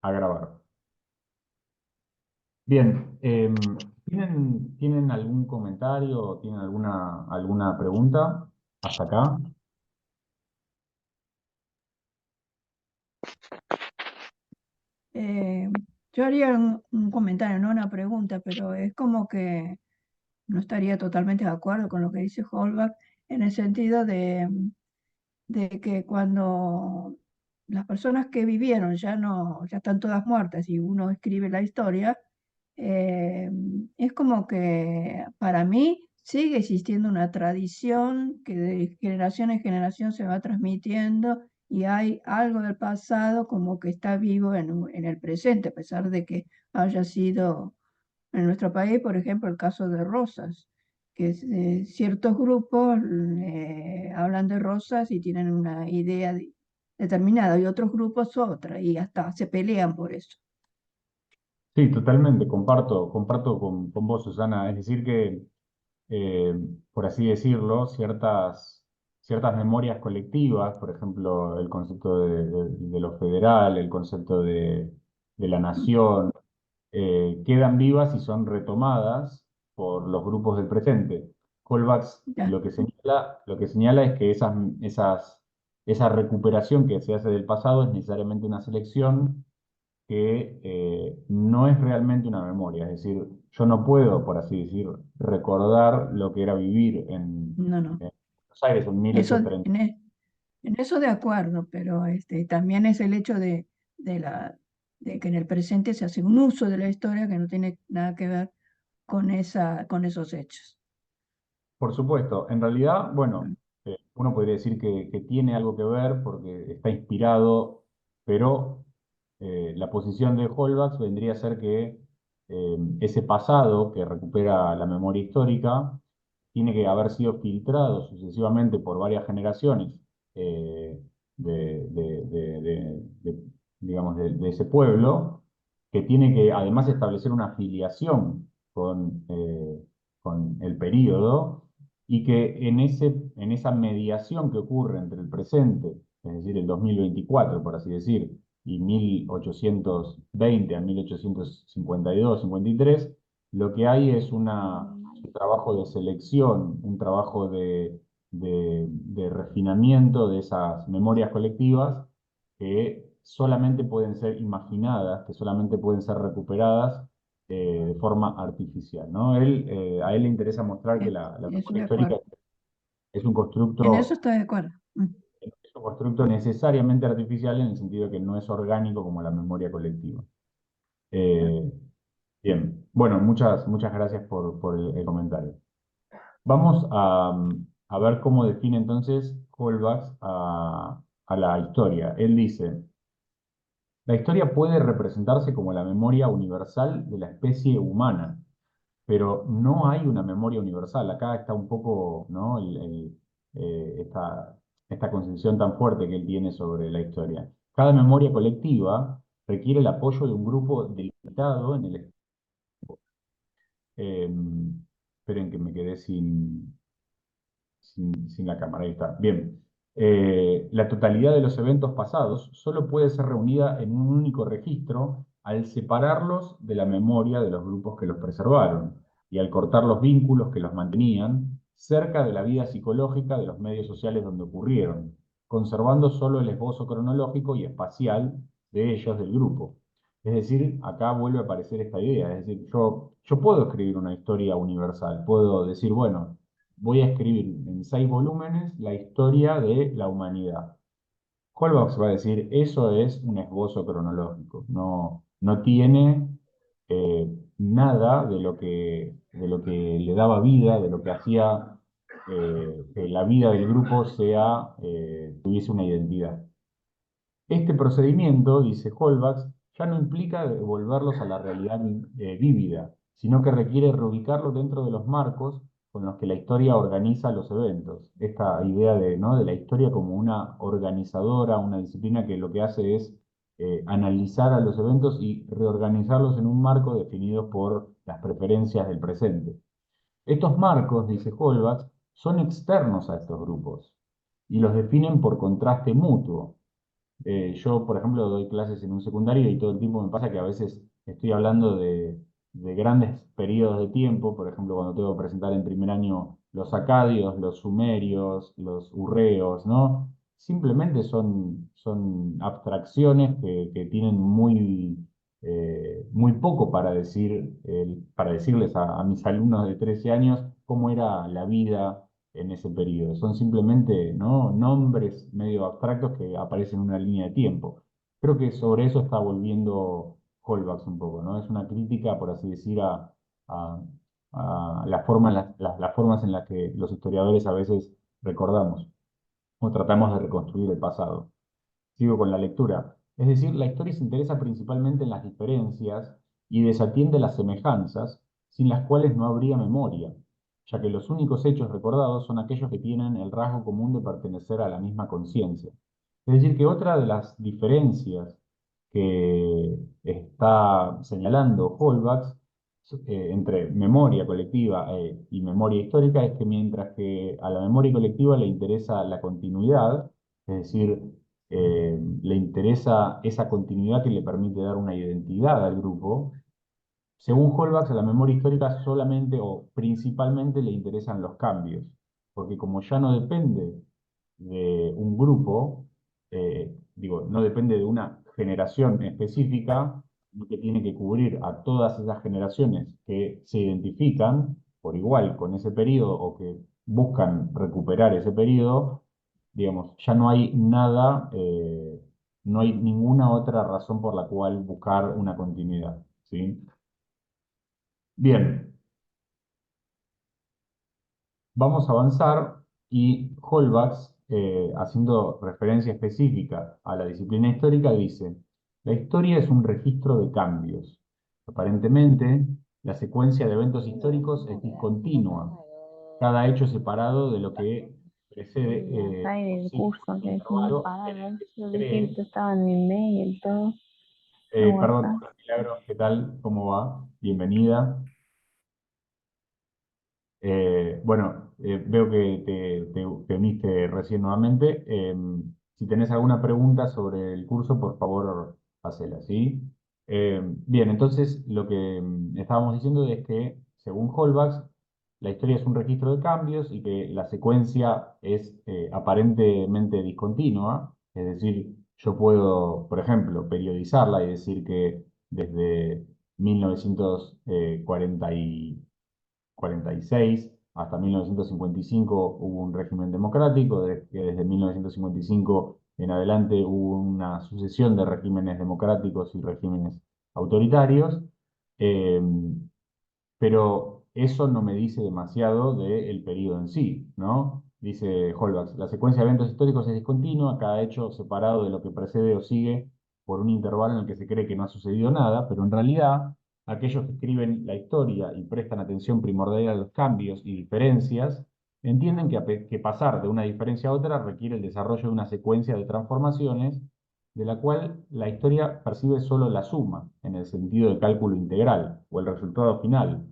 a grabar. Bien, ¿tienen algún comentario o tienen alguna pregunta hasta acá? Eh, yo haría un comentario, no una pregunta, pero es como que no estaría totalmente de acuerdo con lo que dice Holbach en el sentido de que cuando las personas que vivieron ya no, ya están todas muertas y uno escribe la historia, eh, es como que para mí sigue existiendo una tradición que de generación en generación se va transmitiendo y hay algo del pasado como que está vivo en el presente, a pesar de que haya sido en nuestro país, por ejemplo, el caso de Rosas, que ciertos grupos hablan de Rosas y tienen una idea determinada y otros grupos otra y hasta se pelean por eso. Sí, totalmente, comparto con vos, Susana. Es decir que, eh, por así decirlo, ciertas memorias colectivas, por ejemplo, el concepto de lo federal, el concepto de la nación, quedan vivas y son retomadas por los grupos del presente. Kohlbach Ya, lo que señala es que esa recuperación que se hace del pasado es necesariamente una selección que no es realmente una memoria. Es decir, yo no puedo, por así decir, recordar lo que era vivir no, no. en Buenos Aires en Eso, 1830. en eso de acuerdo, pero también es el hecho de de que en el presente se hace un uso de la historia que no tiene nada que ver con esos hechos. Por supuesto, en realidad, bueno, uno podría decir que tiene algo que ver porque está inspirado, pero la posición de Holbach vendría a ser que ese pasado que recupera la memoria histórica tiene que haber sido filtrado sucesivamente por varias generaciones eh, digamos, de ese pueblo, que tiene que además establecer una afiliación con el período y que en esa mediación que ocurre entre el presente, es decir, el 2024, por así decir, y 1820 a 1852, 53, lo que hay es un trabajo de selección, un trabajo de refinamiento de esas memorias colectivas que solamente pueden ser imaginadas, que solamente pueden ser recuperadas de forma artificial, ¿no? A él le interesa mostrar que la Eso memoria de histórica acuerdo. es un En eso constructo, estoy de acuerdo. es un constructo necesariamente artificial en el sentido de que no es orgánico como la memoria colectiva. Eh, Bien, bueno, muchas gracias por el comentario. Vamos a ver cómo define entonces Holbach a la historia. Él dice, la historia puede representarse como la memoria universal de la especie humana, pero no hay una memoria universal. Acá está un poco, ¿no? Esta concepción tan fuerte que él tiene sobre la historia. Cada memoria colectiva requiere el apoyo de un grupo delimitado en el... eh, esperen que me quedé sin la cámara. Ahí está. Bien. La totalidad de los eventos pasados solo puede ser reunida en un único registro al separarlos de la memoria de los grupos que los preservaron y al cortar los vínculos que los mantenían cerca de la vida psicológica de los medios sociales donde ocurrieron, conservando solo el esbozo cronológico y espacial de ellos del grupo. Es decir, acá vuelve a aparecer esta idea, es decir, yo puedo escribir una historia universal, puedo decir, bueno, voy a escribir en 6 volúmenes la historia de la humanidad. Holbach va a decir, eso es un esbozo cronológico, no tiene nada de lo que le daba vida, de lo que hacía que la vida del grupo tuviese una identidad. Este procedimiento, dice Holbach, ya no implica devolverlos a la realidad vívida, sino que requiere reubicarlos dentro de los marcos con los que la historia organiza los eventos. Esta idea ¿no? de la historia como una organizadora, una disciplina que lo que hace es analizar a los eventos y reorganizarlos en un marco definido por las preferencias del presente. Estos marcos, dice Holbach, son externos a estos grupos y los definen por contraste mutuo. Yo, por ejemplo, doy clases en un secundario y todo el tiempo me pasa que a veces estoy hablando de grandes periodos de tiempo, por ejemplo, cuando tengo que presentar en primer año los acadios, los sumerios, los urreos, ¿no? Simplemente son abstracciones que tienen muy poco para decir, para decirles a mis alumnos de 13 años cómo era la vida en ese periodo. Son simplemente, ¿no?, nombres medio abstractos que aparecen en una línea de tiempo. Creo que sobre eso está volviendo Holbach un poco, ¿no? Es una crítica, por así decir, a, a la forma, las formas en las que los historiadores a veces recordamos o tratamos de reconstruir el pasado. Sigo con la lectura. Es decir, la historia se interesa principalmente en las diferencias y desatiende las semejanzas, sin las cuales no habría memoria, ya que los únicos hechos recordados son aquellos que tienen el rasgo común de pertenecer a la misma conciencia. Es decir, que otra de las diferencias que está señalando Holbach entre memoria colectiva y memoria histórica es que mientras que a la memoria colectiva le interesa la continuidad, es decir, le interesa esa continuidad que le permite dar una identidad al grupo. Según Holbach, a la memoria histórica solamente o principalmente le interesan los cambios, porque como ya no depende de un grupo, digo, no depende de una generación específica, sino que tiene que cubrir a todas esas generaciones que se identifican por igual con ese periodo o que buscan recuperar ese periodo, digamos, ya no hay nada, no hay ninguna otra razón por la cual buscar una continuidad, ¿sí? Bien, vamos a avanzar y Holbach, haciendo referencia específica a la disciplina histórica, dice, la historia es un registro de cambios. Aparentemente, la secuencia de eventos históricos es discontinua, cada hecho separado de lo que precede Acá en o el sigue por curso un que hicimos intervalo en el paradas, que se yo vi que cree. esto estaba en mi mail, todo, en Perdón, WhatsApp. Milagros, ¿qué tal? ¿Cómo va? Bienvenida. Bueno, veo que te uniste recién nuevamente. Si tenés alguna pregunta sobre el curso, por favor, hacela, ¿sí? Bien, entonces lo que estábamos diciendo es que, según Holbach, la historia es un registro de cambios y que la secuencia es aparentemente discontinua. Es decir, yo puedo, por ejemplo, periodizarla y decir que desde 1946 hasta 1955 hubo un régimen democrático, que desde 1955 en adelante hubo una sucesión de regímenes democráticos y regímenes autoritarios, eh, pero eso no me dice demasiado del periodo en sí, ¿no? Dice Holbach, la secuencia de eventos históricos es discontinua, cada hecho separado de lo que precede o sigue por un intervalo en el que se cree que no ha sucedido nada, pero en realidad aquellos que escriben la historia y prestan atención primordial a los cambios y diferencias, entienden que pasar de una diferencia a otra requiere el desarrollo de una secuencia de transformaciones de la cual la historia percibe solo la suma, en el sentido de cálculo integral, o el resultado final.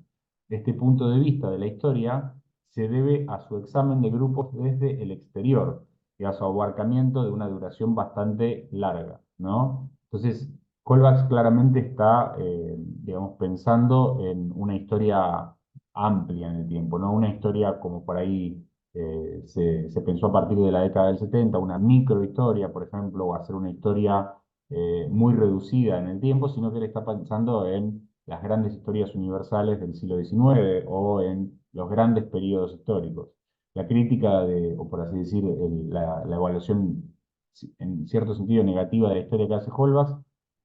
Este punto de vista de la historia se debe a su examen de grupos desde el exterior y a su abarcamiento de una duración bastante larga, ¿no? Entonces, Kohlbach claramente está, digamos, pensando en una historia amplia en el tiempo, ¿no? Una historia como por ahí se pensó a partir de la década del 70, una microhistoria, por ejemplo, o hacer una historia muy reducida en el tiempo, sino que él está pensando en las grandes historias universales del siglo XIX o en los grandes periodos históricos. La crítica de, o por así decir, la evaluación en cierto sentido negativa de la historia que hace Holbach,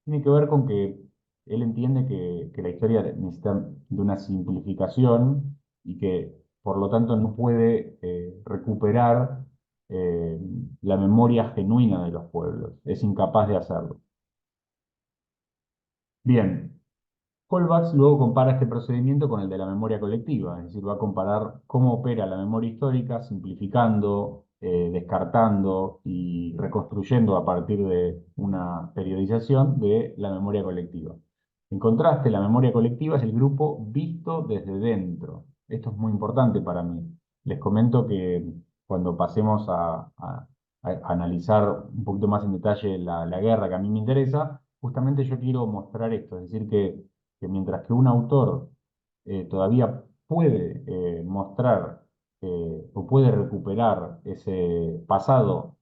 tiene que ver con que él entiende que la historia necesita de una simplificación y que por lo tanto no puede recuperar eh, la memoria genuina de los pueblos, es incapaz de hacerlo. Bien, Kohlbach luego compara este procedimiento con el de la memoria colectiva, es decir, va a comparar cómo opera la memoria histórica, simplificando, descartando y reconstruyendo a partir de una periodización de la memoria colectiva. En contraste, la memoria colectiva es el grupo visto desde dentro. Esto es muy importante para mí. Les comento que cuando pasemos a analizar un poquito más en detalle la guerra que a mí me interesa, justamente yo quiero mostrar esto, es decir, que mientras que un autor todavía puede mostrar o puede recuperar ese pasado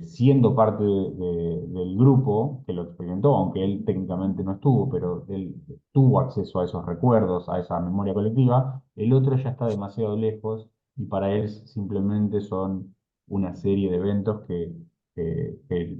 siendo parte del grupo que lo experimentó, aunque él técnicamente no estuvo, pero él tuvo acceso a esos recuerdos, a esa memoria colectiva, el otro ya está demasiado lejos y para él simplemente son una serie de eventos que, que-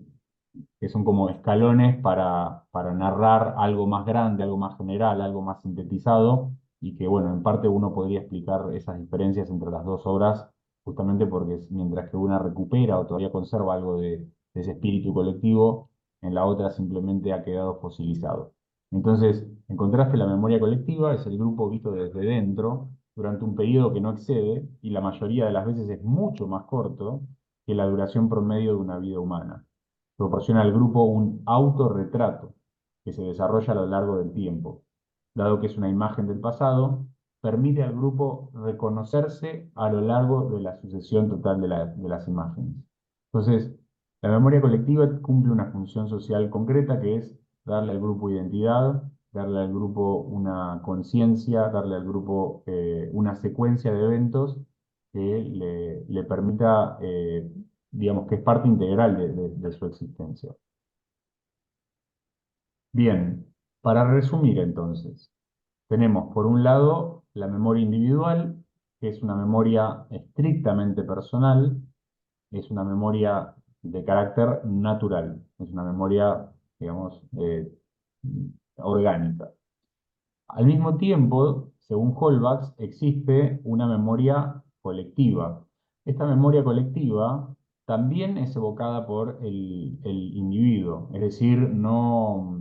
que son como escalones para narrar algo más grande, algo más general, algo más sintetizado, y que, bueno, en parte uno podría explicar esas diferencias entre las dos obras, justamente porque mientras que una recupera o todavía conserva algo de ese espíritu colectivo, en la otra simplemente ha quedado fosilizado. Entonces, en contraste, la memoria colectiva es el grupo visto desde dentro durante un periodo que no excede, y la mayoría de las veces es mucho más corto que la duración promedio de una vida humana. Proporciona al grupo un autorretrato que se desarrolla a lo largo del tiempo. Dado que es una imagen del pasado, permite al grupo reconocerse a lo largo de la sucesión total de las imágenes. Entonces, la memoria colectiva cumple una función social concreta que es darle al grupo identidad, darle al grupo una conciencia, darle al grupo una secuencia de eventos que le permita, digamos, que es parte integral de su existencia. Bien, para resumir entonces, tenemos por un lado la memoria individual, que es una memoria estrictamente personal, es una memoria de carácter natural, es una memoria, digamos, orgánica. Al mismo tiempo, según Holbach, existe una memoria colectiva. Esta memoria colectiva también es evocada por el individuo, es decir, no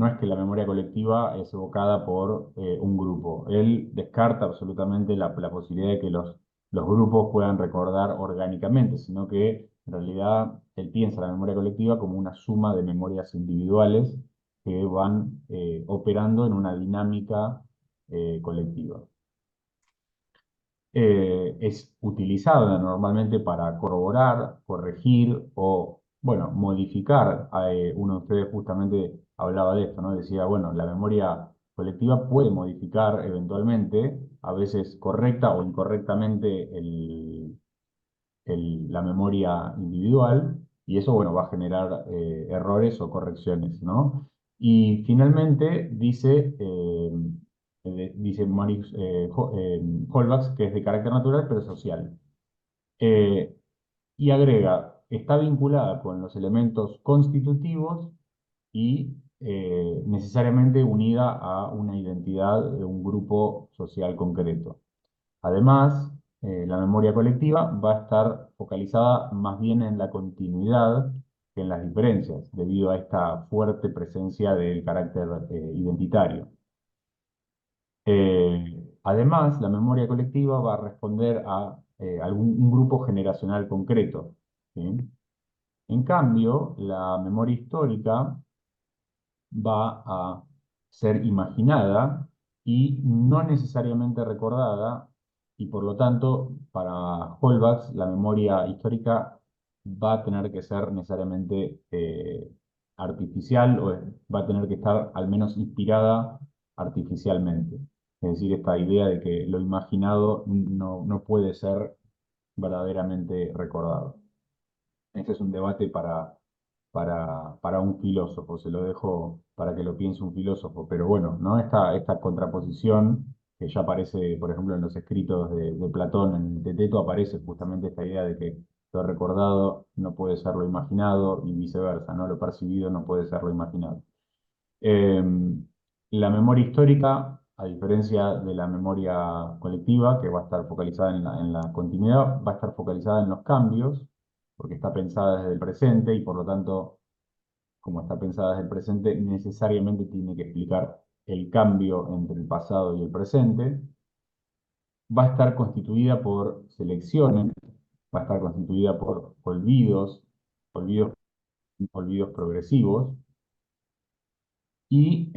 es que la memoria colectiva es evocada por un grupo. Él descarta absolutamente la posibilidad de que los grupos puedan recordar orgánicamente, sino que en realidad él piensa la memoria colectiva como una suma de memorias individuales que van operando en una dinámica colectiva. Es utilizada normalmente para corroborar, corregir o, bueno, modificar. Uno de ustedes justamente hablaba de esto, ¿no? Decía, bueno, la memoria colectiva puede modificar eventualmente, a veces correcta o incorrectamente, la memoria individual, y eso, bueno, va a generar errores o correcciones, ¿no? Y finalmente dice Maurice Holbach que es de carácter natural pero social. Eh, y agrega, está vinculada con los elementos constitutivos y necesariamente unida a una identidad de un grupo social concreto. Además, la memoria colectiva va a estar focalizada más bien en la continuidad que en las diferencias, debido a esta fuerte presencia del carácter identitario. Además, la memoria colectiva va a responder a un grupo generacional concreto, ¿sí? En cambio, la memoria histórica va a ser imaginada y no necesariamente recordada, y por lo tanto, para Holbach, la memoria histórica va a tener que ser necesariamente artificial o va a tener que estar al menos inspirada artificialmente. Es decir, esta idea de que lo imaginado no puede ser verdaderamente recordado. Este es un debate para un filósofo, se lo dejo para que lo piense un filósofo, pero bueno, ¿no? Esta contraposición que ya aparece, por ejemplo, en los escritos de Platón, en el Teteto, aparece justamente esta idea de que lo recordado no puede ser lo imaginado y viceversa, ¿no? Lo percibido no puede ser lo imaginado. Eh, la memoria histórica, a diferencia de la memoria colectiva, que va a estar focalizada en la continuidad, va a estar focalizada en los cambios, porque está pensada desde el presente y por lo tanto, como está pensada desde el presente, necesariamente tiene que explicar el cambio entre el pasado y el presente. Va a estar constituida por selecciones, va a estar constituida por olvidos, olvidos progresivos, y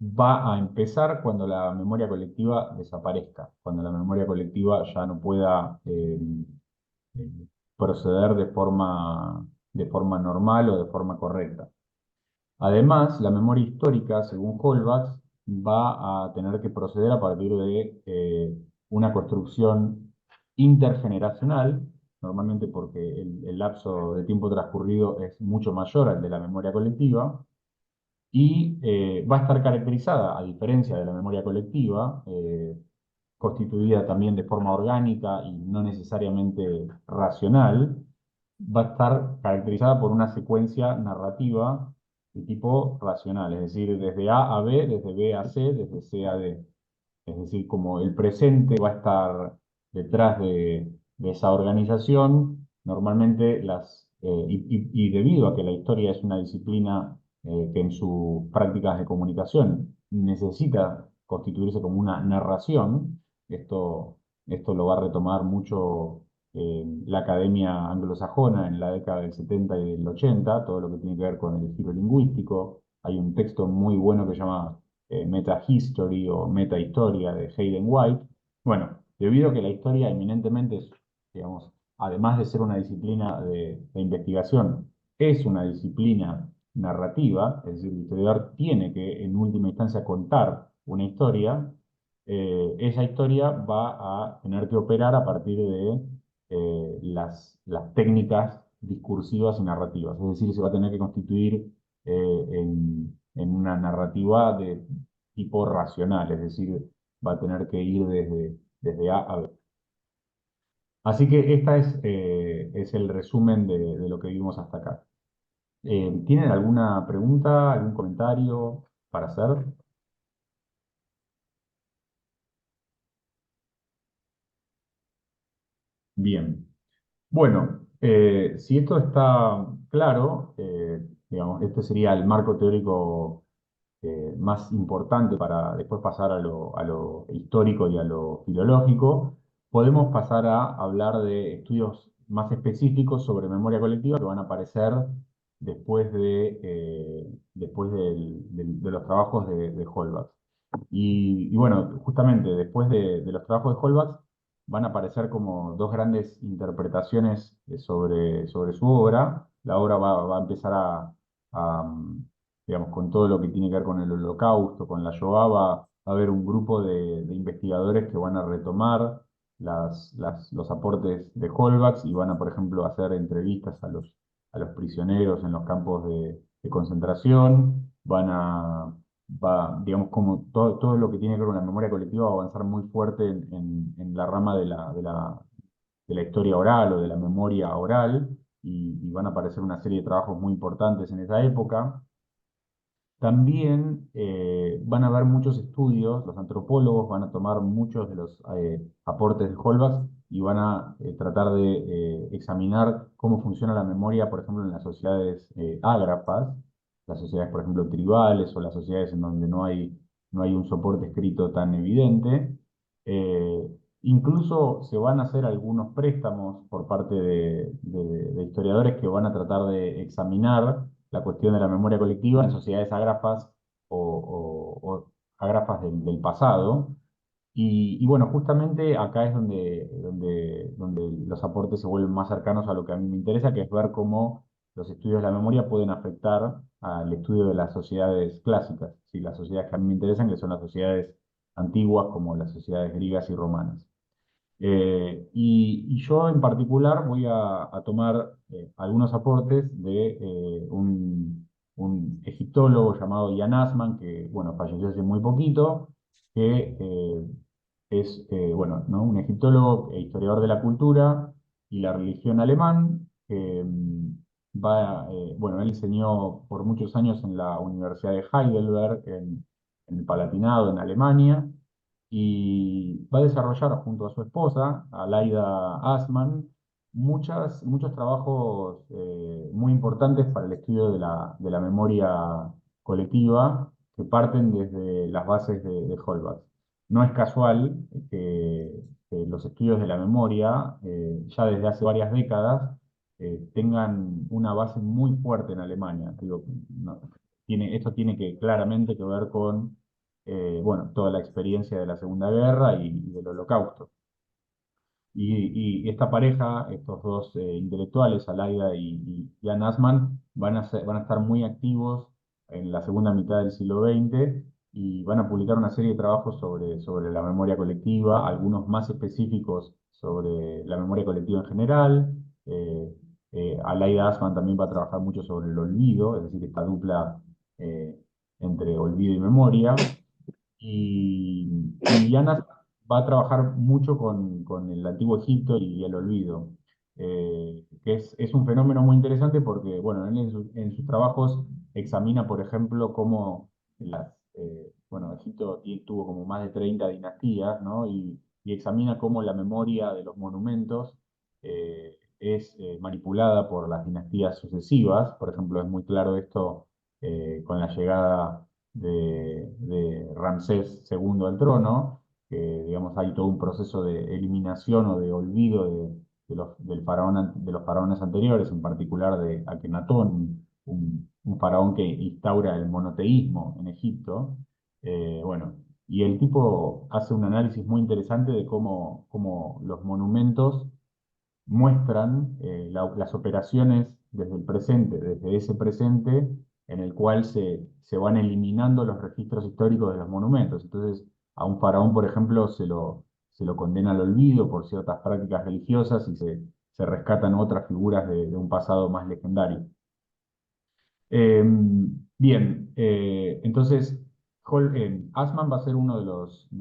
va a empezar cuando la memoria colectiva desaparezca, cuando la memoria colectiva ya no pueda proceder de forma normal o de forma correcta. Además, la memoria histórica, según Holbach, va a tener que proceder a partir de una construcción intergeneracional, normalmente porque el lapso de tiempo transcurrido es mucho mayor al de la memoria colectiva, y va a estar caracterizada, a diferencia de la memoria colectiva, constituida también de forma orgánica y no necesariamente racional, va a estar caracterizada por una secuencia narrativa de tipo racional, es decir, desde A a B, desde B a C, desde C a D. Es decir, como el presente va a estar detrás de esa organización, normalmente y debido a que la historia es una disciplina que en sus prácticas de comunicación necesita constituirse como una narración, esto, esto lo va a retomar mucho la academia anglosajona en la década del 70 y del 80, todo lo que tiene que ver con el giro lingüístico. Hay un texto muy bueno que se llama Meta History o Meta Historia de Hayden White. Bueno, debido a que la historia eminentemente es, digamos, además de ser una disciplina de investigación, es una disciplina narrativa, es decir, el historiador tiene que en última instancia contar una historia, esa historia va a tener que operar a partir de las técnicas discursivas y narrativas, es decir, se va a tener que constituir en una narrativa de tipo racional, es decir, va a tener que ir desde A a B. Así que esta es el resumen de lo que vimos hasta acá. ¿Tienen alguna pregunta, algún comentario para hacer? Bien. Bueno, si esto está claro, digamos, este sería el marco teórico más importante para después pasar a lo histórico y a lo filológico. Podemos pasar a hablar de estudios más específicos sobre memoria colectiva que van a aparecer después de los trabajos de Holbach. Y bueno, justamente después de los trabajos de Holbach van a aparecer como dos grandes interpretaciones sobre su obra. La obra va a empezar digamos, con todo lo que tiene que ver con el Holocausto, con la Shoah, va a haber un grupo de investigadores que van a retomar los aportes de Holbach y van a, por ejemplo, hacer entrevistas a los prisioneros en los campos de concentración, digamos, como todo lo que tiene que ver con la memoria colectiva va a avanzar muy fuerte en la rama de la historia oral o de la memoria oral, y van a aparecer una serie de trabajos muy importantes en esa época. También van a haber muchos estudios, los antropólogos van a tomar muchos de los aportes de Holbach y van a tratar de examinar cómo funciona la memoria, por ejemplo, en las sociedades ágrafas, las sociedades, por ejemplo, tribales o las sociedades en donde no hay un soporte escrito tan evidente. Eh, Incluso se van a hacer algunos préstamos por parte de historiadores que van a tratar de examinar la cuestión de la memoria colectiva en sociedades ágrafas o ágrafas del pasado. Y bueno, justamente acá es donde los aportes se vuelven más cercanos a lo que a mí me interesa, que es ver cómo los estudios de la memoria pueden afectar al estudio de las sociedades clásicas, ¿sí? Las sociedades que a mí me interesan, que son las sociedades antiguas como las sociedades griegas y romanas. Y yo en particular voy a tomar algunos aportes de un egiptólogo llamado Jan Assmann, que bueno, falleció hace muy poquito, que es bueno, ¿no? Un egiptólogo e historiador de la cultura y la religión alemán, que bueno, él enseñó por muchos años en la Universidad de Heidelberg, en el Palatinado, en Alemania, y va a desarrollar junto a su esposa, Alaida Assmann, muchos trabajos muy importantes para el estudio de la memoria colectiva que parten desde las bases de Holbach. No es casual que los estudios de la memoria, ya desde hace varias décadas, tengan una base muy fuerte en Alemania. Digo, esto tiene claramente que ver con bueno, toda la experiencia de la Segunda Guerra y del Holocausto. Y esta pareja, estos dos intelectuales, Alaida y Jan Assmann, van a estar muy activos en la segunda mitad del siglo XX y van a publicar una serie de trabajos sobre la memoria colectiva, algunos más específicos sobre la memoria colectiva en general. Eh, Alaida Assmann también va a trabajar mucho sobre el olvido, es decir, esta dupla eh, entre olvido y memoria. Y Yana va a trabajar mucho con el antiguo Egipto y el olvido, que es un fenómeno muy interesante porque, bueno, en sus trabajos examina, por ejemplo, cómo bueno, Egipto tuvo como más de 30 dinastías, ¿no? Y examina cómo la memoria de los monumentos es manipulada por las dinastías sucesivas. Por ejemplo, es muy claro esto con la llegada de Ramsés II al trono, que digamos hay todo un proceso de eliminación o de olvido de los faraones anteriores, en particular de Akenatón, un faraón que instaura el monoteísmo en Egipto. Bueno, y el tipo hace un análisis muy interesante de cómo los monumentos muestran las operaciones desde el presente, desde ese presente en el cual se van eliminando los registros históricos de los monumentos. Entonces, a un faraón, por ejemplo, se lo condena al olvido por ciertas prácticas religiosas y se rescatan otras figuras de un pasado más legendario. Eh, Bien, entonces Assmann va a ser uno de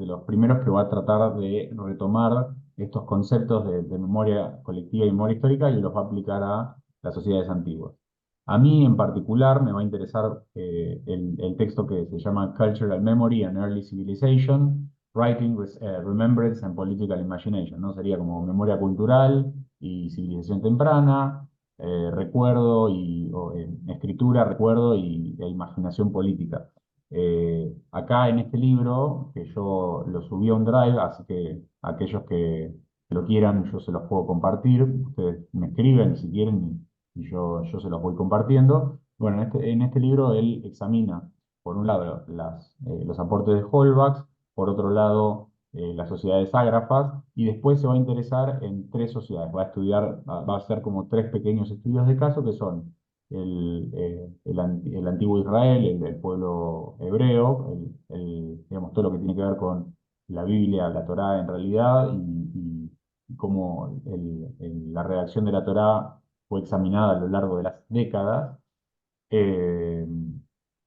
los primeros que va a tratar de retomar estos conceptos de memoria colectiva y memoria histórica y los va a aplicar a las sociedades antiguas. A mí en particular me va a interesar el texto que se llama Cultural Memory and Early Civilization, Writing, Remembrance and Political Imagination, ¿no? Sería como memoria cultural y civilización temprana, recuerdo escritura, recuerdo e imaginación política. Acá en este libro, que yo lo subí a un Drive, así que aquellos que lo quieran, yo se los puedo compartir. Ustedes me escriben si quieren y yo se los voy compartiendo. Bueno, en este libro él examina, por un lado, los aportes de Holbach, por otro lado, las sociedades ágrafas, y después se va a interesar en tres sociedades. Va a estudiar, va a hacer como tres pequeños estudios de caso que son el antiguo Israel, el pueblo hebreo, digamos, todo lo que tiene que ver con la Biblia, la Torá en realidad, y cómo la redacción de la Torá fue examinada a lo largo de las décadas. Eh,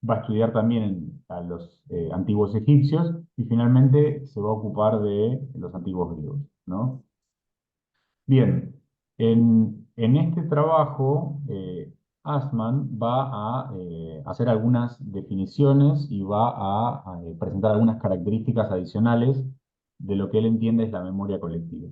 Va a estudiar también a los antiguos egipcios y finalmente se va a ocupar de los antiguos griegos, ¿no? Bien, en este trabajo, Assmann va a hacer algunas definiciones y va a presentar algunas características adicionales de lo que él entiende es la memoria colectiva.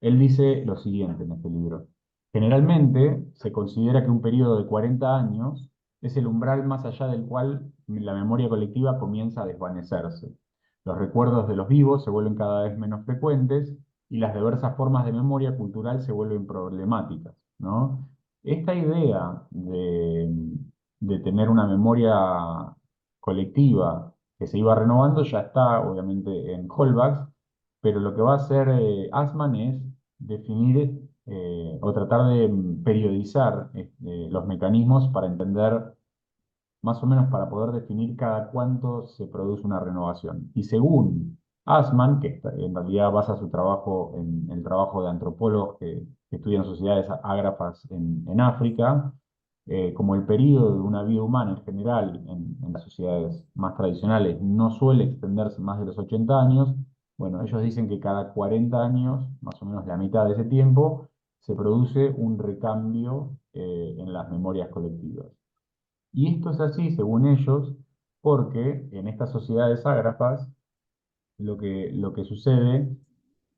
Él dice lo siguiente en este libro. Generalmente se considera que un periodo de 40 años es el umbral más allá del cual la memoria colectiva comienza a desvanecerse. Los recuerdos de los vivos se vuelven cada vez menos frecuentes y las diversas formas de memoria cultural se vuelven problemáticas, ¿no? Esta idea de tener una memoria colectiva que se iba renovando ya está, obviamente, en Holbach, pero lo que va a hacer Assmann es definir o tratar de periodizar los mecanismos para entender más o menos para poder definir cada cuánto se produce una renovación. Y según Assmann, que en realidad basa su trabajo en el trabajo de antropólogos que estudian sociedades ágrafas en África, como el periodo de una vida humana en general en las sociedades más tradicionales no suele extenderse más de los 80 años, bueno, ellos dicen que cada 40 años, más o menos la mitad de ese tiempo, se produce un recambio en las memorias colectivas. Y esto es así, según ellos, porque en estas sociedades ágrafas lo que sucede,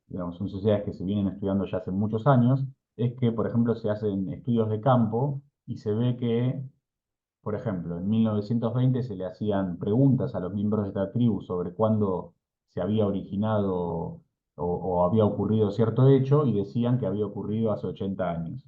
digamos, son sociedades que se vienen estudiando ya hace muchos años, es que, por ejemplo, se hacen estudios de campo y se ve que, por ejemplo, en 1920 se le hacían preguntas a los miembros de esta tribu sobre cuándo se había originado o había ocurrido cierto hecho y decían que había ocurrido hace 80 años.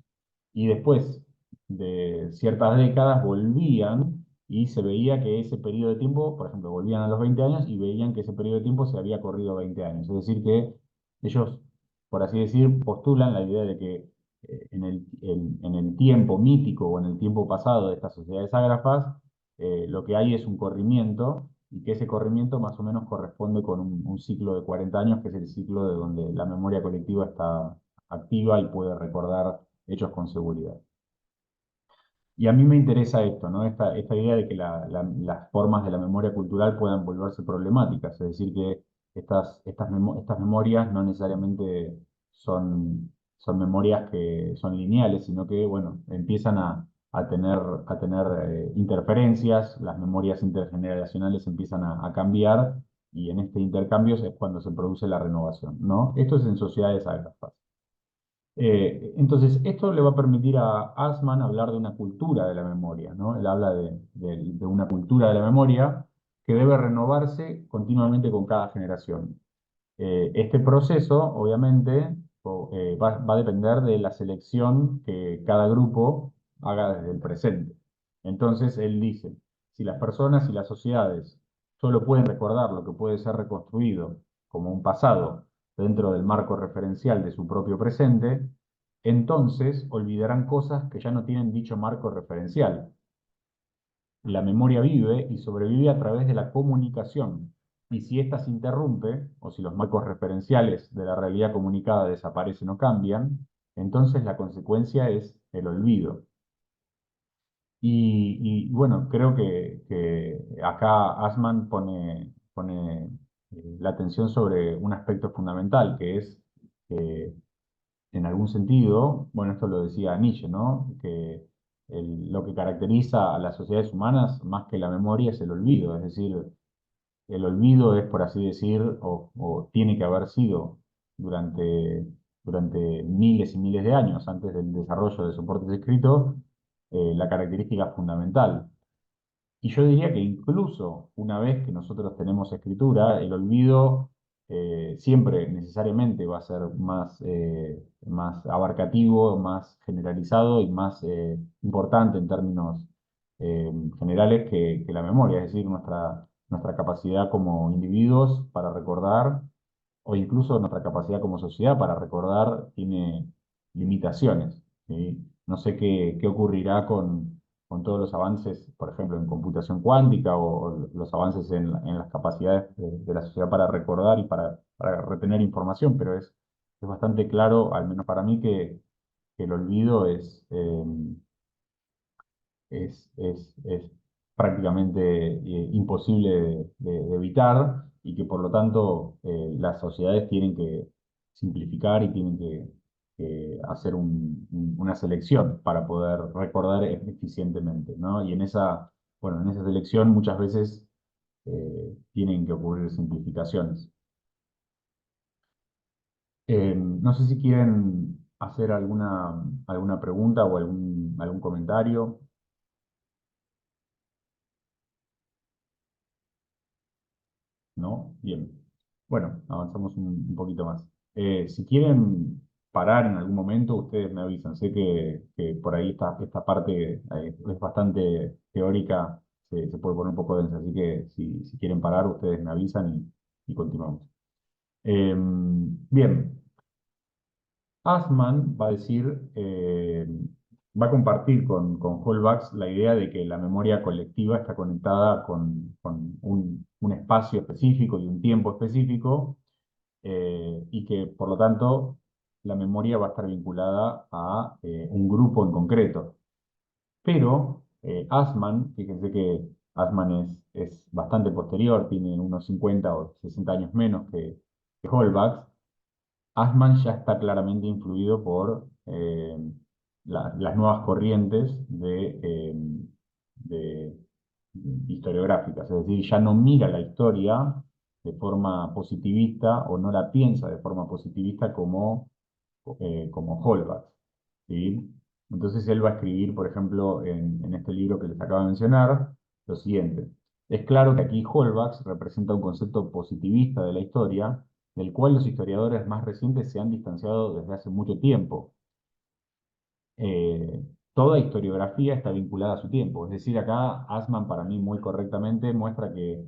Y después de ciertas décadas volvían y se veía que ese periodo de tiempo, por ejemplo, volvían a los 20 años y veían que ese periodo de tiempo se había corrido 20 años. Es decir, que ellos por así decir, postulan la idea de que en el tiempo mítico o en el tiempo pasado de estas sociedades ágrafas, lo que hay es un corrimiento y que ese corrimiento más o menos corresponde con un ciclo de 40 años, que es el ciclo de donde la memoria colectiva está activa y puede recordar hechos con seguridad. Y a mí me interesa esto, ¿no? Esta idea de que las formas de la memoria cultural puedan volverse problemáticas, es decir, que estas memorias no necesariamente son memorias que son lineales, sino que, bueno, empiezan a tener interferencias, las memorias intergeneracionales empiezan a cambiar, y en este intercambio es cuando se produce la renovación, ¿no? Esto es en sociedades ágrafas. Entonces, esto le va a permitir a Assmann hablar de una cultura de la memoria, ¿no? Él habla de una cultura de la memoria que debe renovarse continuamente con cada generación. Este proceso, obviamente, va a depender de la selección que cada grupo haga desde el presente. Entonces, él dice, si las personas y las sociedades solo pueden recordar lo que puede ser reconstruido como un pasado dentro del marco referencial de su propio presente, entonces olvidarán cosas que ya no tienen dicho marco referencial. La memoria vive y sobrevive a través de la comunicación, y si ésta se interrumpe, o si los marcos referenciales de la realidad comunicada desaparecen o cambian, entonces la consecuencia es el olvido. Y bueno, creo que acá Assmann pone la atención sobre un aspecto fundamental, que es que en algún sentido, bueno, esto lo decía Nietzsche, ¿no? Que lo que caracteriza a las sociedades humanas, más que la memoria, es el olvido. Es decir, el olvido es, por así decir, o tiene que haber sido durante miles y miles de años, antes del desarrollo de soportes escritos, la característica fundamental. Y yo diría que incluso una vez que nosotros tenemos escritura, el olvido siempre necesariamente va a ser más abarcativo, más generalizado y más importante en términos generales que la memoria, es decir, nuestra capacidad como individuos para recordar, o incluso nuestra capacidad como sociedad para recordar, tiene limitaciones, ¿sí? No sé qué ocurrirá con todos los avances, por ejemplo, en computación cuántica, o los avances en las capacidades de la sociedad para recordar y para retener información, pero es bastante claro, al menos para mí, que el olvido es prácticamente imposible de evitar, y que por lo tanto las sociedades tienen que simplificar y tienen que hacer una selección para poder recordar eficientemente, ¿no? Y bueno, en esa selección muchas veces tienen que ocurrir simplificaciones. No sé si quieren hacer alguna pregunta o algún comentario. ¿No? Bien. Bueno, avanzamos un poquito más. Si quieren parar en algún momento, ustedes me avisan. Sé que por ahí esta parte es bastante teórica, se puede poner un poco densa, así que si quieren parar, ustedes me avisan y continuamos. Bien, Assmann va a decir, va a compartir con Holbach la idea de que la memoria colectiva está conectada con un espacio específico y un tiempo específico, y que por lo tanto la memoria va a estar vinculada a un grupo en concreto. Pero Assmann, fíjense que Assmann es bastante posterior, tiene unos 50 o 60 años menos que Holbach. Assmann ya está claramente influido por las nuevas corrientes de historiográficas, es decir, ya no mira la historia de forma positivista, o no la piensa de forma positivista como Holbach, ¿sí? Entonces él va a escribir, por ejemplo, en este libro que les acabo de mencionar, lo siguiente. Es claro que aquí Holbach representa un concepto positivista de la historia, del cual los historiadores más recientes se han distanciado desde hace mucho tiempo. Toda historiografía está vinculada a su tiempo. Es decir, acá Assmann, para mí muy correctamente, muestra que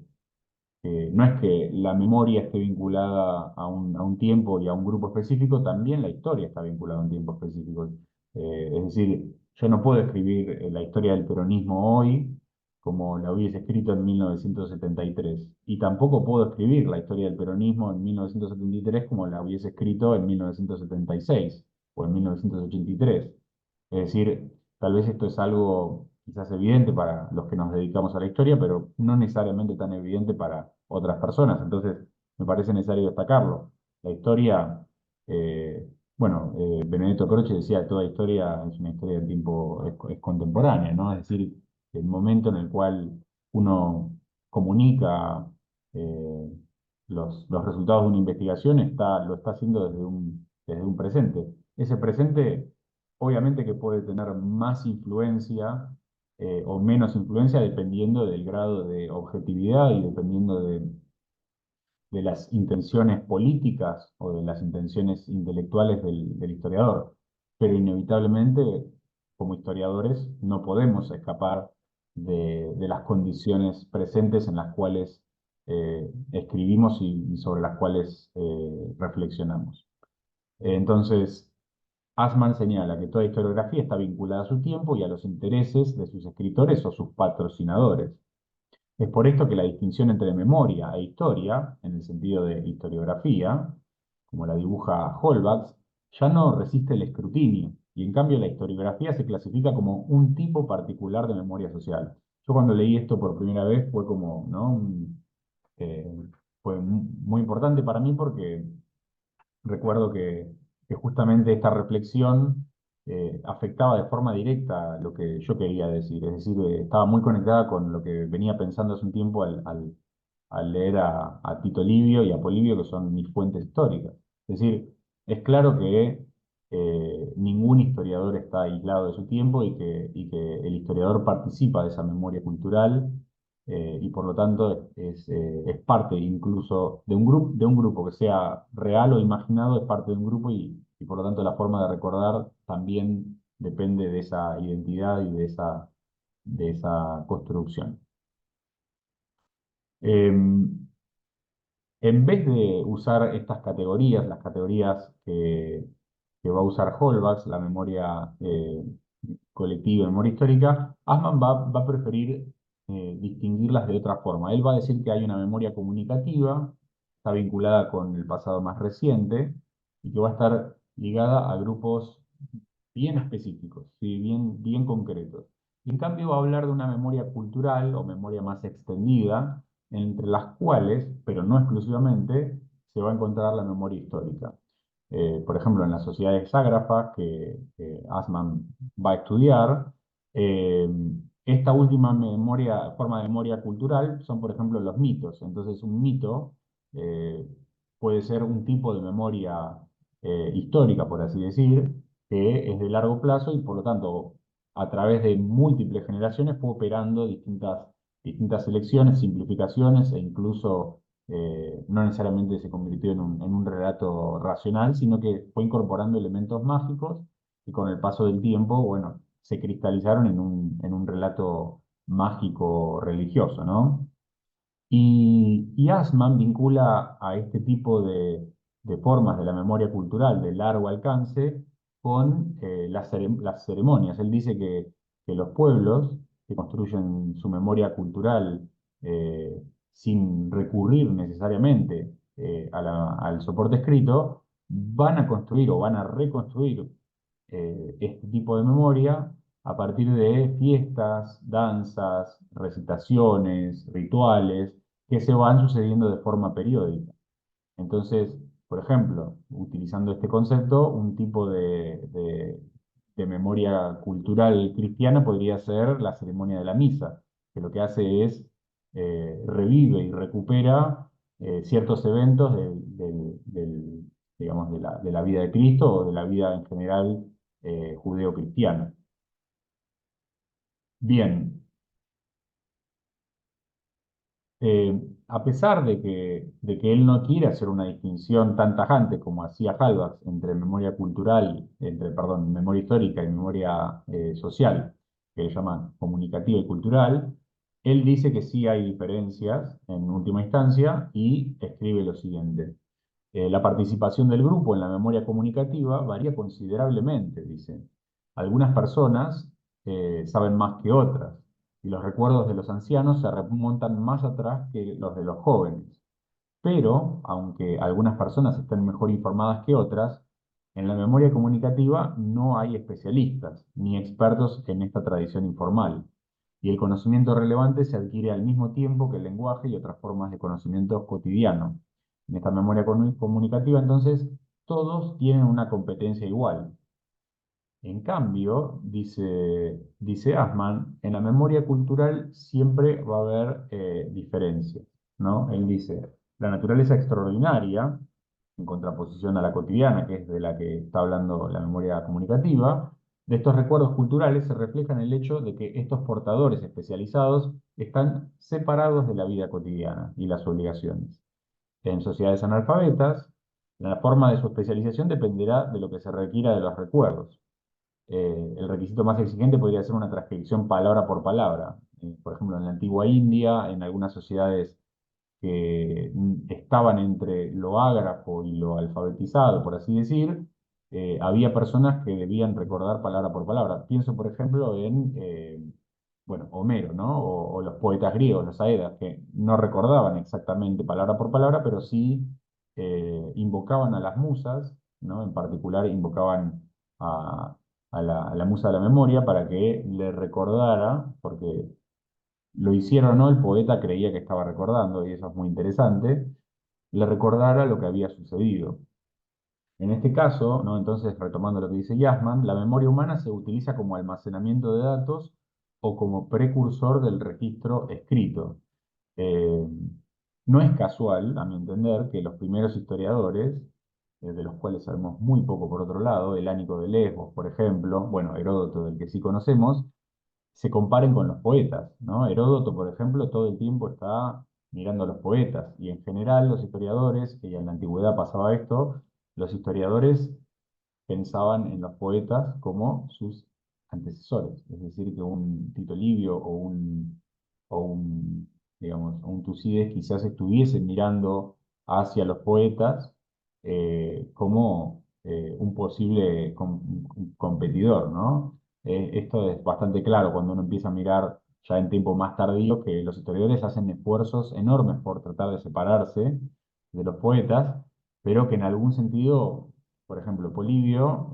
no es que la memoria esté vinculada a un tiempo y a un grupo específico, también la historia está vinculada a un tiempo específico. Es decir, yo no puedo escribir la historia del peronismo hoy como la hubiese escrito en 1973, y tampoco puedo escribir la historia del peronismo en 1973 como la hubiese escrito en 1976 o en 1983. Es decir, tal vez esto es algo quizás evidente para los que nos dedicamos a la historia, pero no necesariamente tan evidente para otras personas. Entonces, me parece necesario destacarlo. La historia, eh, bueno, Benedetto Croce decía, toda historia es una historia del tiempo, es contemporánea, ¿no? Es decir, el momento en el cual uno comunica los resultados de una investigación lo está haciendo desde un presente. Ese presente obviamente que puede tener más influencia o menos influencia dependiendo del grado de objetividad y dependiendo de las intenciones políticas o de las intenciones intelectuales del historiador. Pero inevitablemente, como historiadores, no podemos escapar de las condiciones presentes en las cuales escribimos y sobre las cuales reflexionamos. Entonces, Assmann señala que toda historiografía está vinculada a su tiempo y a los intereses de sus escritores o sus patrocinadores. Es por esto que la distinción entre memoria e historia, en el sentido de historiografía, como la dibuja Holbach, ya no resiste el escrutinio, y en cambio la historiografía se clasifica como un tipo particular de memoria social. Yo cuando leí esto por primera vez fue como, ¿no? Eh, fue muy importante para mí porque recuerdo que justamente esta reflexión afectaba de forma directa lo que yo quería decir, es decir, estaba muy conectada con lo que venía pensando hace un tiempo al leer a Tito Livio y a Polibio, que son mis fuentes históricas. Es decir, es claro que ningún historiador está aislado de su tiempo y que el historiador participa de esa memoria cultural y por lo tanto es parte incluso de un grupo que sea real o imaginado, es parte de un grupo y por lo tanto la forma de recordar también depende de esa identidad y de esa construcción. Em, en vez de usar estas categorías, las categorías que va a usar Holbach, la memoria colectiva y memoria histórica, Assmann va a preferir distinguirlas de otra forma. Él va a decir que hay una memoria comunicativa, está vinculada con el pasado más reciente y que va a estar ligada a grupos bien específicos, ¿sí? Bien concretos. Y en cambio va a hablar de una memoria cultural o memoria más extendida, entre las cuales, pero no exclusivamente, se va a encontrar la memoria histórica. Por ejemplo, en las sociedades ágrafas que Assmann va a estudiar, eh, esta última forma de memoria cultural son, por ejemplo, los mitos. Entonces, un mito eh, puede ser un tipo de memoria histórica, por así decir, que es de largo plazo y por lo tanto a través de múltiples generaciones fue operando distintas selecciones, simplificaciones e incluso no necesariamente se convirtió en un relato racional, sino que fue incorporando elementos mágicos y con el paso del tiempo, bueno, se cristalizaron en un relato mágico religioso, ¿no? Y Assmann vincula a este tipo de formas de la memoria cultural de largo alcance con las ceremonias. Él dice que los pueblos que construyen su memoria cultural sin recurrir necesariamente al soporte escrito, van a construir o van a reconstruir este tipo de memoria a partir de fiestas, danzas, recitaciones, rituales que se van sucediendo de forma periódica. Entonces, por ejemplo, utilizando este concepto, un tipo de memoria cultural cristiana podría ser la ceremonia de la misa, que lo que hace es revive y recupera ciertos eventos digamos, de la vida de Cristo o de la vida en general judeo-cristiana. Bien, a pesar de que él no quiere hacer una distinción tan tajante como hacía Halbach entre memoria cultural, perdón, memoria histórica y memoria social, que llaman comunicativa y cultural, Él dice que sí hay diferencias en última instancia y escribe lo siguiente. La participación del grupo en la memoria comunicativa varía considerablemente, dice. Algunas personas saben más que otras, y los recuerdos de los ancianos se remontan más atrás que los de los jóvenes. Pero, aunque algunas personas estén mejor informadas que otras, en la memoria comunicativa no hay especialistas ni expertos en esta tradición informal, y el conocimiento relevante se adquiere al mismo tiempo que el lenguaje y otras formas de conocimiento cotidiano. En esta memoria comunicativa, entonces, todos tienen una competencia igual. En cambio, dice Assmann, en la memoria cultural siempre va a haber diferencias, ¿no? Él dice, la naturaleza extraordinaria, en contraposición a la cotidiana, que es de la que está hablando la memoria comunicativa, de estos recuerdos culturales se refleja en el hecho de que estos portadores especializados están separados de la vida cotidiana y las obligaciones. En sociedades analfabetas, la forma de su especialización dependerá de lo que se requiera de los recuerdos. El requisito más exigente podría ser una transcripción palabra por palabra. Por ejemplo, en la antigua India, en algunas sociedades que estaban entre lo ágrafo y lo alfabetizado, por así decir, había personas que debían recordar palabra por palabra. Pienso, por ejemplo, en bueno, Homero, ¿no? O los poetas griegos, los Aedas, que no recordaban exactamente palabra por palabra, pero sí invocaban a las musas, ¿no? En particular invocaban a, a la musa de la memoria para que le recordara, porque lo hicieron o no, el poeta creía que estaba recordando, y eso es muy interesante, le recordara lo que había sucedido. En este caso, ¿no? Entonces, retomando lo que dice Yasman, la memoria humana se utiliza como almacenamiento de datos o como precursor del registro escrito. Eh, no es casual, a mi entender, que los primeros historiadores, de los cuales sabemos muy poco por otro lado, Helánico de Lesbos, por ejemplo, bueno, Heródoto, del que sí conocemos, se comparen con los poetas, ¿no? Heródoto, por ejemplo, todo el tiempo está mirando a los poetas, y en general los historiadores, que ya en la antigüedad pasaba esto, los historiadores pensaban en los poetas como sus antecesores, es decir, que un Tito Livio o un, digamos, un Tucídides quizás estuviesen mirando hacia los poetas como un posible competidor, ¿no? Esto es bastante claro cuando uno empieza a mirar ya en tiempo más tardío que los historiadores hacen esfuerzos enormes por tratar de separarse de los poetas, pero que en algún sentido, por ejemplo, Polibio,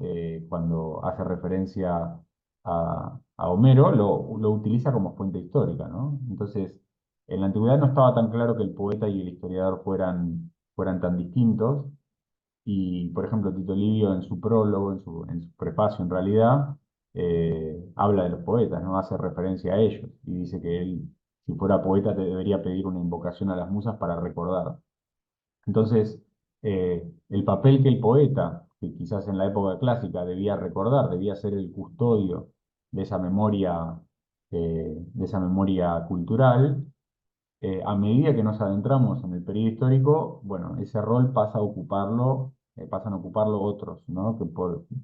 cuando hace referencia a Homero, lo utiliza como fuente histórica, ¿no? Entonces, en la antigüedad no estaba tan claro que el poeta y el historiador fueran tan distintos, y, por ejemplo, Tito Livio en su prólogo, en su prefacio en realidad, habla de los poetas, ¿no? Hace referencia a ellos, y dice que él, si fuera poeta, te debería pedir una invocación a las musas para recordar. Entonces, el papel que el poeta, que quizás en la época clásica debía recordar, debía ser el custodio de esa memoria cultural, a medida que nos adentramos en el periodo histórico, bueno, ese rol pasan a ocuparlo otros, ¿no? Que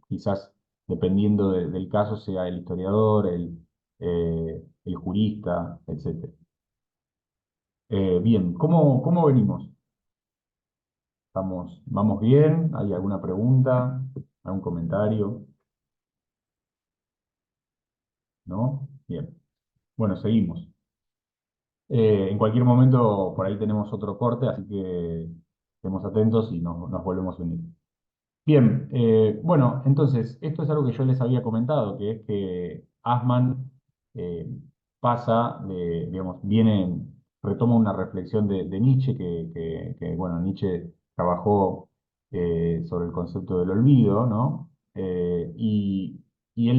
quizás dependiendo del caso sea el historiador, el jurista, etc. Bien, ¿cómo venimos? ¿Vamos bien? ¿Hay alguna pregunta? ¿Algún comentario? ¿No? Bien. Bueno, seguimos. En cualquier momento por ahí tenemos otro corte, así que estemos atentos y nos volvemos a unir. Bien, bueno, entonces, esto es algo que yo les había comentado, que es que Assmann eh, digamos, retoma una reflexión de Nietzsche, bueno, Nietzsche trabajó sobre el concepto del olvido, ¿no? Y